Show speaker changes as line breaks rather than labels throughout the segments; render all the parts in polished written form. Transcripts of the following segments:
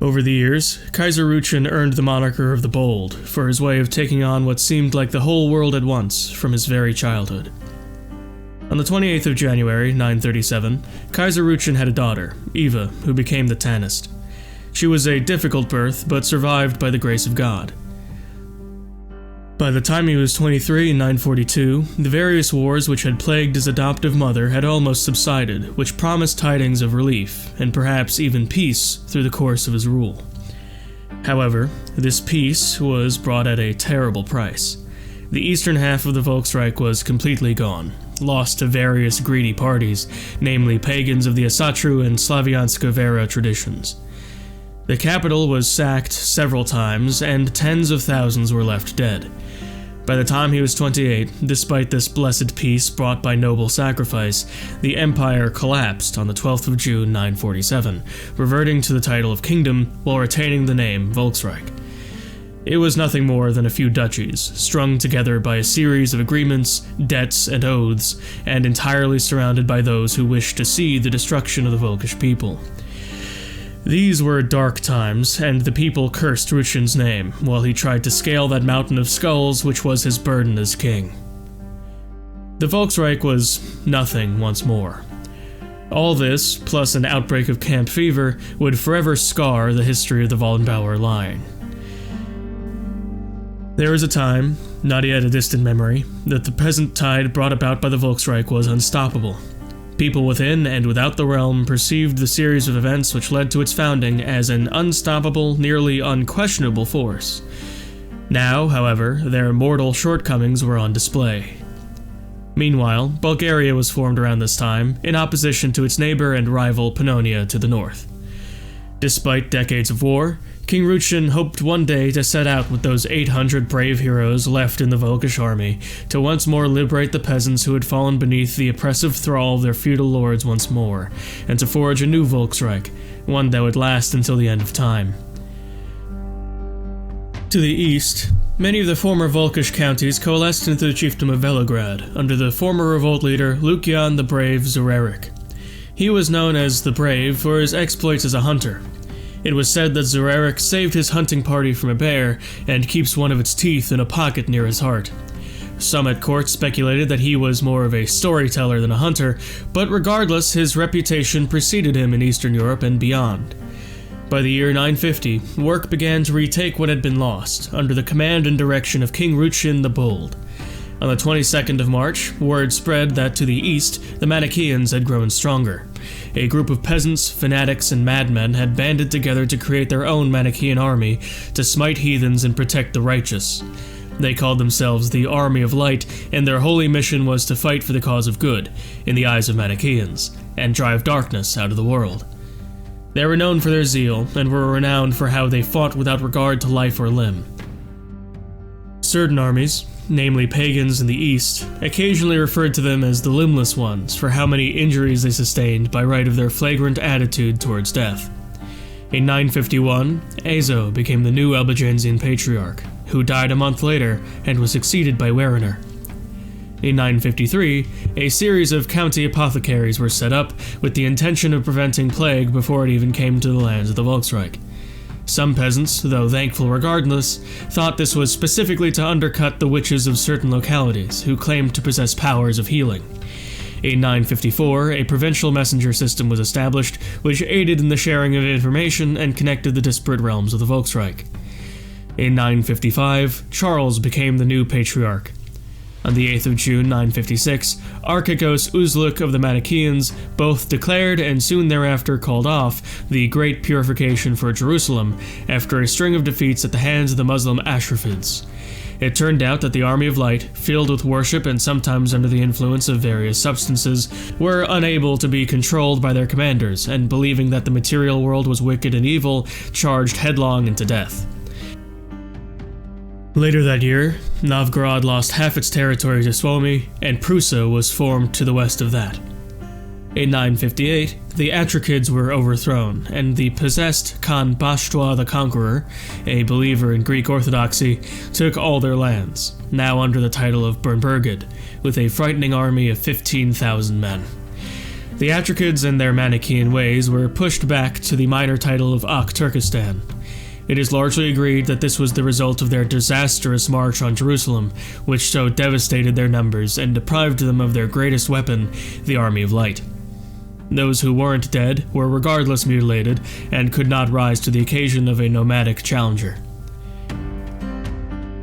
Over the years, Kaiser Ruchen earned the moniker of the Bold for his way of taking on what seemed like the whole world at once from his very childhood. On the 28th of January, 937, Kaiser Ruchen had a daughter, Eva, who became the Tanist. She was a difficult birth, but survived by the grace of God. By the time he was 23 in 942, the various wars which had plagued his adoptive mother had almost subsided, which promised tidings of relief, and perhaps even peace, through the course of his rule. However, this peace was brought at a terrible price. The eastern half of the Volksreich was completely gone, lost to various greedy parties, namely pagans of the Asatru and Slavianska Vera traditions. The capital was sacked several times, and tens of thousands were left dead. By the time he was 28, despite this blessed peace brought by noble sacrifice, the empire collapsed on the 12th of June 947, reverting to the title of kingdom while retaining the name Volksreich. It was nothing more than a few duchies, strung together by a series of agreements, debts, and oaths, and entirely surrounded by those who wished to see the destruction of the Volkish people. These were dark times, and the people cursed Ruchen's name, while he tried to scale that mountain of skulls which was his burden as king. The Volksreich was nothing once more. All this, plus an outbreak of camp fever, would forever scar the history of the Wallenbauer line. There was a time, not yet a distant memory, that the present tide brought about by the Volksreich was unstoppable. People within and without the realm perceived the series of events which led to its founding as an unstoppable, nearly unquestionable force. Now, however, their mortal shortcomings were on display. Meanwhile, Bulgaria was formed around this time, in opposition to its neighbor and rival Pannonia to the north. Despite decades of war, King Ruchen hoped one day to set out with those 800 brave heroes left in the Volkish army to once more liberate the peasants who had fallen beneath the oppressive thrall of their feudal lords once more, and to forge a new Volksreich, one that would last until the end of time. To the east, many of the former Volkish counties coalesced into the chiefdom of Velograd, under the former revolt leader Lukian the Brave Zurerich. He was known as the Brave for his exploits as a hunter. It was said that Zurerich saved his hunting party from a bear and keeps one of its teeth in a pocket near his heart. Some at court speculated that he was more of a storyteller than a hunter, but regardless, his reputation preceded him in Eastern Europe and beyond. By the year 950, work began to retake what had been lost, under the command and direction of King Ruchen the Bold. On the 22nd of March, word spread that to the east, the Manichaeans had grown stronger. A group of peasants, fanatics, and madmen had banded together to create their own Manichaean army to smite heathens and protect the righteous. They called themselves the Army of Light, and their holy mission was to fight for the cause of good, in the eyes of Manichaeans, and drive darkness out of the world. They were known for their zeal, and were renowned for how they fought without regard to life or limb. Certain armies, namely pagans in the east, occasionally referred to them as the limbless ones for how many injuries they sustained by right of their flagrant attitude towards death. In 951, Azo became the new Albigensian patriarch, who died a month later and was succeeded by Werner. In 953, a series of county apothecaries were set up with the intention of preventing plague before it even came to the lands of the Volksreich. Some peasants, though thankful regardless, thought this was specifically to undercut the witches of certain localities who claimed to possess powers of healing. In 954, a provincial messenger system was established, which aided in the sharing of information and connected the disparate realms of the Volksreich. In 955, Charles became the new patriarch. On the 8th of June 956, Archegos Uzluk of the Manichaeans both declared and soon thereafter called off the Great Purification for Jerusalem after a string of defeats at the hands of the Muslim Ashrafids. It turned out that the Army of Light, filled with worship and sometimes under the influence of various substances, were unable to be controlled by their commanders, and believing that the material world was wicked and evil, charged headlong into death. Later that year, Novgorod lost half its territory to Suomi, and Prusa was formed to the west of that. In 958, the Atrakids were overthrown, and the possessed Khan Bashtwa the Conqueror, a believer in Greek Orthodoxy, took all their lands, now under the title of Bernburgid, with a frightening army of 15,000 men. The Atrakids and their Manichaean ways were pushed back to the minor title of Ak-Turkestan. It is largely agreed that this was the result of their disastrous march on Jerusalem, which so devastated their numbers and deprived them of their greatest weapon, the Army of Light. Those who weren't dead were regardless mutilated and could not rise to the occasion of a nomadic challenger.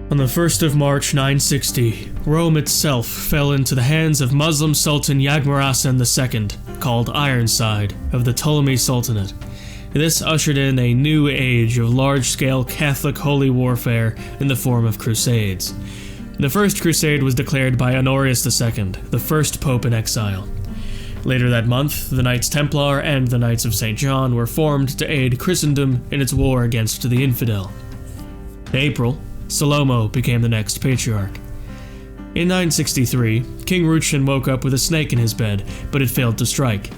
On the 1st of March 960, Rome itself fell into the hands of Muslim Sultan Yagmarasan II, called Ironside, of the Ptolemy Sultanate. This ushered in a new age of large-scale Catholic holy warfare in the form of Crusades. The first crusade was declared by Honorius II, the first pope in exile. Later that month, the Knights Templar and the Knights of St. John were formed to aid Christendom in its war against the infidel. In April, Salomo became the next patriarch. In 963, King Ruchen woke up with a snake in his bed, but it failed to strike.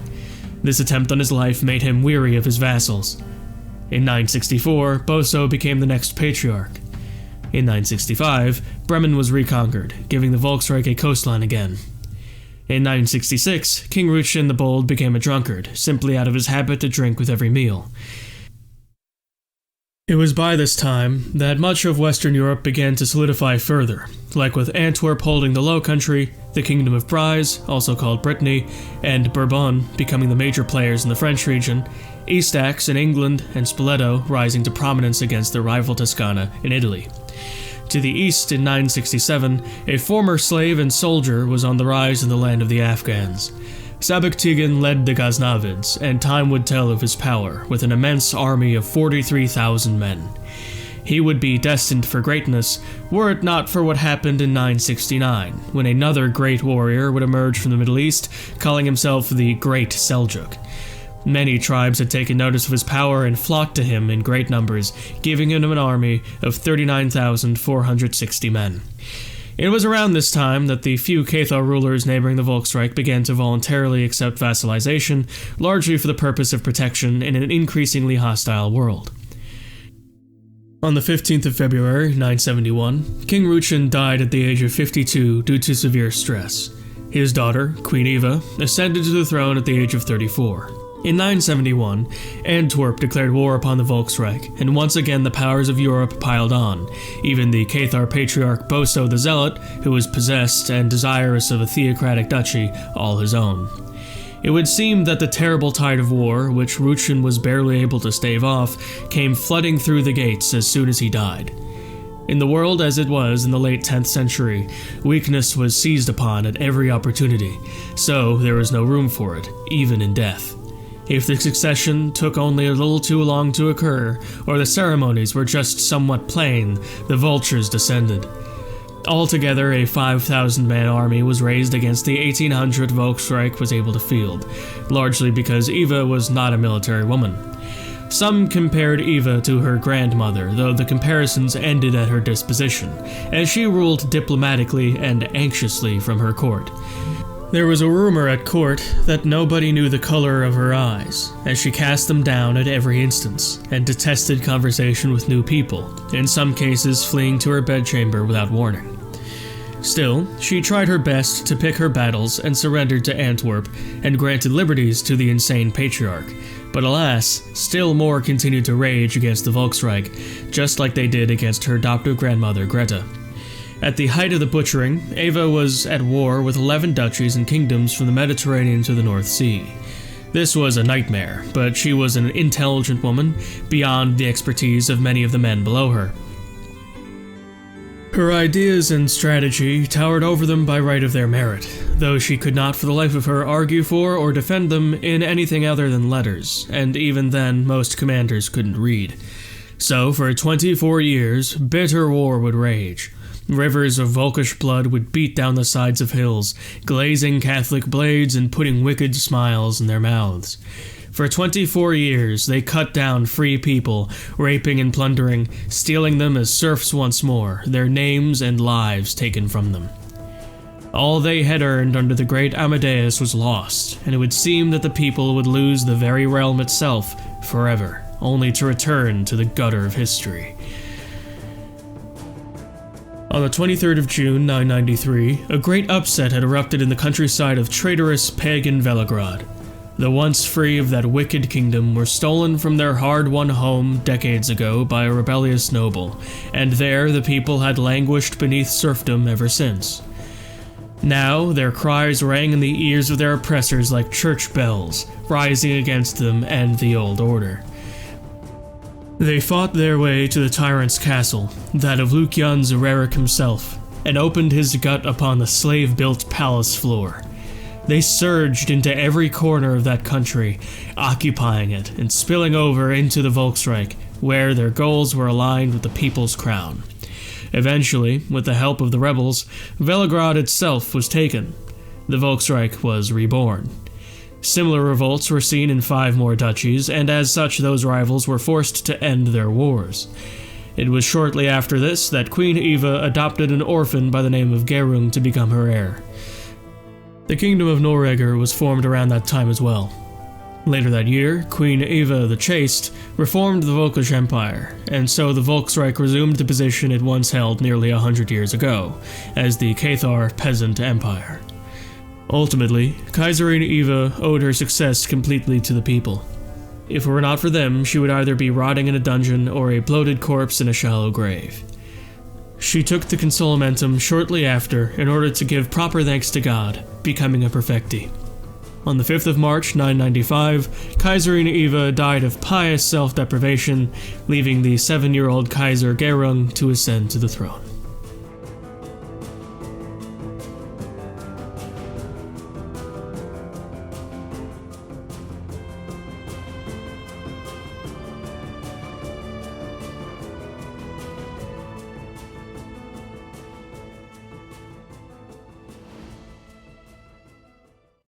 This attempt on his life made him weary of his vassals. In 964, Boso became the next patriarch. In 965, Bremen was reconquered, giving the Volksreich a coastline again. In 966, King Ruchen the Bold became a drunkard, simply out of his habit to drink with every meal. It was by this time that much of Western Europe began to solidify further, like with Antwerp holding the Low Country, the Kingdom of Brise, also called Brittany, and Bourbon becoming the major players in the French region, Eastax in England, and Spoleto rising to prominence against their rival Toscana in Italy. To the east in 967, a former slave and soldier was on the rise in the land of the Afghans. Sabuktigin led the Ghaznavids, and time would tell of his power, with an immense army of 43,000 men. He would be destined for greatness, were it not for what happened in 969, when another great warrior would emerge from the Middle East, calling himself the Great Seljuk. Many tribes had taken notice of his power and flocked to him in great numbers, giving him an army of 39,460 men. It was around this time that the few Cathar rulers neighboring the Volksreich began to voluntarily accept vassalization, largely for the purpose of protection in an increasingly hostile world. On the 15th of February, 971, King Ruchen died at the age of 52 due to severe stress. His daughter, Queen Eva, ascended to the throne at the age of 34. In 971, Antwerp declared war upon the Volksreich, and once again the powers of Europe piled on, even the Cathar patriarch Boso the Zealot, who was possessed and desirous of a theocratic duchy all his own. It would seem that the terrible tide of war, which Ruchen was barely able to stave off, came flooding through the gates as soon as he died. In the world as it was in the late 10th century, weakness was seized upon at every opportunity, so there was no room for it, even in death. If the succession took only a little too long to occur, or the ceremonies were just somewhat plain, the vultures descended. Altogether, a 5,000-man army was raised against the 1,800 Volksreich was able to field, largely because Eva was not a military woman. Some compared Eva to her grandmother, though the comparisons ended at her disposition, as she ruled diplomatically and anxiously from her court. There was a rumor at court that nobody knew the color of her eyes, as she cast them down at every instance, and detested conversation with new people, in some cases fleeing to her bedchamber without warning. Still, she tried her best to pick her battles and surrendered to Antwerp, and granted liberties to the insane patriarch, but alas, still more continued to rage against the Volksreich, just like they did against her adoptive grandmother Greta. At the height of the butchering, Eva was at war with 11 duchies and kingdoms from the Mediterranean to the North Sea. This was a nightmare, but she was an intelligent woman, beyond the expertise of many of the men below her. Her ideas and strategy towered over them by right of their merit, though she could not for the life of her argue for or defend them in anything other than letters, and even then most commanders couldn't read. So for 24 years, bitter war would rage. Rivers of Volkish blood would beat down the sides of hills, glazing Catholic blades and putting wicked smiles in their mouths. For 24 years, they cut down free people, raping and plundering, stealing them as serfs once more, their names and lives taken from them. All they had earned under the great Amadeus was lost, and it would seem that the people would lose the very realm itself forever, only to return to the gutter of history. On the 23rd of June, 993, a great upset had erupted in the countryside of traitorous pagan Velograd. The once free of that wicked kingdom were stolen from their hard-won home decades ago by a rebellious noble, and there the people had languished beneath serfdom ever since. Now, their cries rang in the ears of their oppressors like church bells, rising against them and the old order. They fought their way to the tyrant's castle, that of Lukian Zureric himself, and opened his gut upon the slave-built palace floor. They surged into every corner of that country, occupying it and spilling over into the Volksreich, where their goals were aligned with the people's crown. Eventually, with the help of the rebels, Velograd itself was taken. The Volksreich was reborn. Similar revolts were seen in 5 more duchies, and as such those rivals were forced to end their wars. It was shortly after this that Queen Eva adopted an orphan by the name of Gerung to become her heir. The Kingdom of Noreger was formed around that time as well. Later that year, Queen Eva the Chaste reformed the Volkish Empire, and so the Volksreich resumed the position it once held nearly 100 years ago, as the Cathar Peasant Empire. Ultimately, Kaiserin Eva owed her success completely to the people. If it were not for them, she would either be rotting in a dungeon or a bloated corpse in a shallow grave. She took the consolamentum shortly after in order to give proper thanks to God, becoming a perfecti. On the 5th of March 995, Kaiserin Eva died of pious self-deprivation, leaving the 7-year-old Kaiser Gerung to ascend to the throne.